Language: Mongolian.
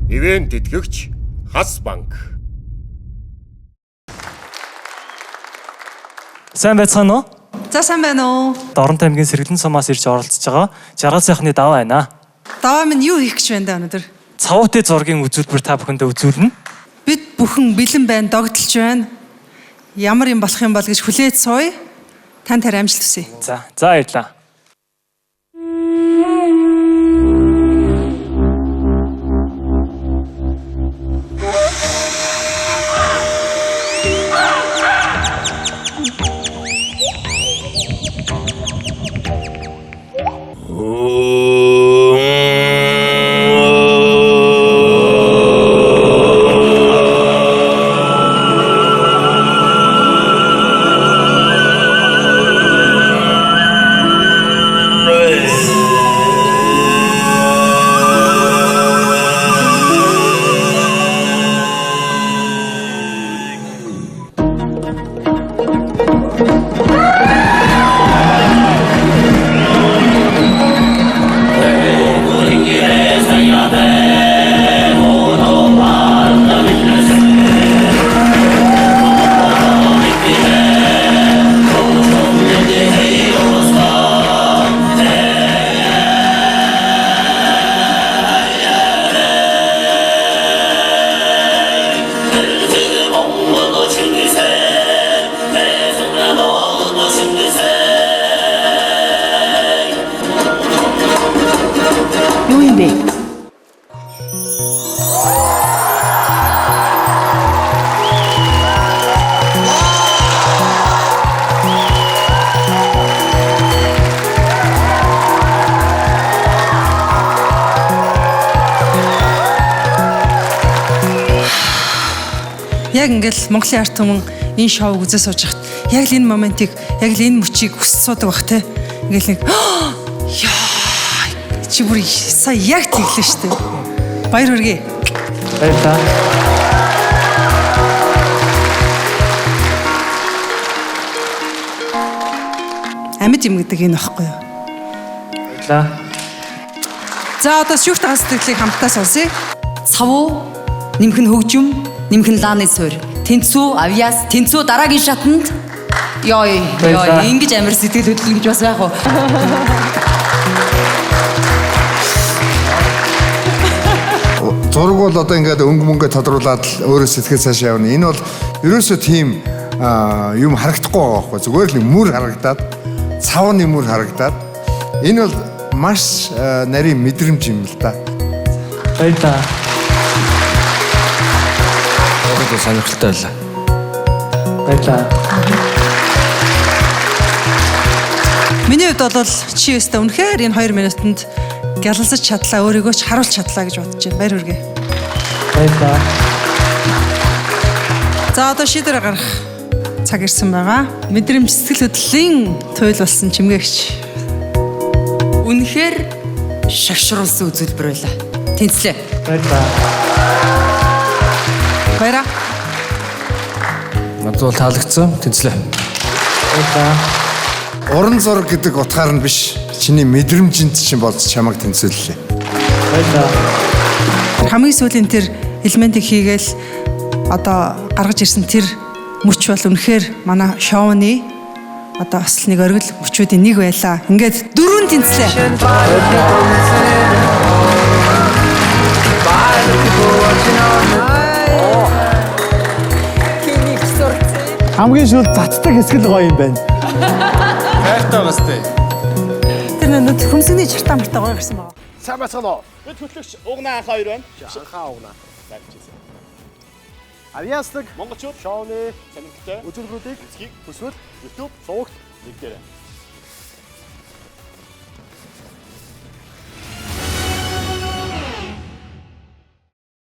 Ивент тэтгэгч Хас банк. Сайн байцгаана уу? За сайн байна уу? Дорн аймгийн Сэргэлэн сумаас ирж оролцож байгаа. Жаргал сайхны даваа байна. Даваа минь юу хийх гэж байна да өнөөдөр? Цавуутай зургийн үзүүлбэр та бүхэндээ үзүүлнэ. Бид бүхэн бэлэн байна, догдолж байна. Ямар юм болох юм бол гэж хүлээж сууя. Танд амжилт хүсье. За баярлалаа. Юу юм бэ? Яг ингээл Монголын ард түмэн энэ шоуг үзэж сууж хат яг л энэ моментийг яг л энэ мөчийг хүсэж суудаг бах те. Ингээл нэг яа чи бүр сая яг тэглэн штэ. Баяр хүргэе. Баярлалаа. Амьд юм гэдэг энэ багхгүй юу? Баярлалаа. За одоо шүүхт хасдаг хамтдаа сонсъё. Цавуу, нэмэх нь хөгжим, нэмэх нь лааны суурь. Тэнцүү, авьяас, тэнцүү дараагийн шатанд. Йой, ингэж амар сэтгэл хөдлөл гэж бас байх уу? Зураг бол одоо ингээд өнгө мөнгө тодруулаад л өөрөө сэтгэл цаашаа явна. Энэ бол ерөөсөө тийм юм харагдахгүй байгаа байхгүй. Зүгээр л мөр харагдаад, цавны мөр харагдаад. Энэ бол маш нарийн мэдрэмж юм л да. Баярлалаа. Одоо сонирхолтой байлаа. Баярлалаа. Миний хувьд бол чи өстө үнэхээр энэ 2 минутанд гялалзаж чадлаа, өөрийгөө ч харуулж чадлаа гэж бодож байна. Баяр хүргэе. Баярлалаа. За одоо шийдвэр гарах цаг ирсэн байгаа. Мэдрэмж сэтгэл хөдлөлийн туйл болсон чимгээгч. Үнэхээр шагшруулсан үзүүлбэр байлаа. Тэнцлээ. Баярлалаа. Баяра. Надад бол таалагдсан. Тэнцлээ. Баярлалаа. Уран зураг гэдэг утгаар нь биш. Чиний мэдрэмжинд чинь болж чамайг тэнцвэрлэлээ. Баярлалаа. Хамгийн сүүлийн тэр элементийг хийгээл одоо гаргаж ирсэн тэр мөч бол үнэхээр манай шоуны одоо бас нэг оргил мөчүүдийн нэг байлаа. Ингээд 4 тэнцлээ. Хамгийн шууд цацдаг хэсэг л гоё юм байна. Хайртай байгаас тээ. Тэр нэг хүмсний чартаа мартаа гоё гэрсэн байна. Сайн бацгаана уу? Бид хөтлөгч Угнаа анхаа 2 байна. Анхаа Угнаа. Баярлалаа. Авьяасдаг монголчууд шоуны сонирхолтой үзүүлбэрүүдийг хүсвэл YouTube, сувагт нэгдээрэй.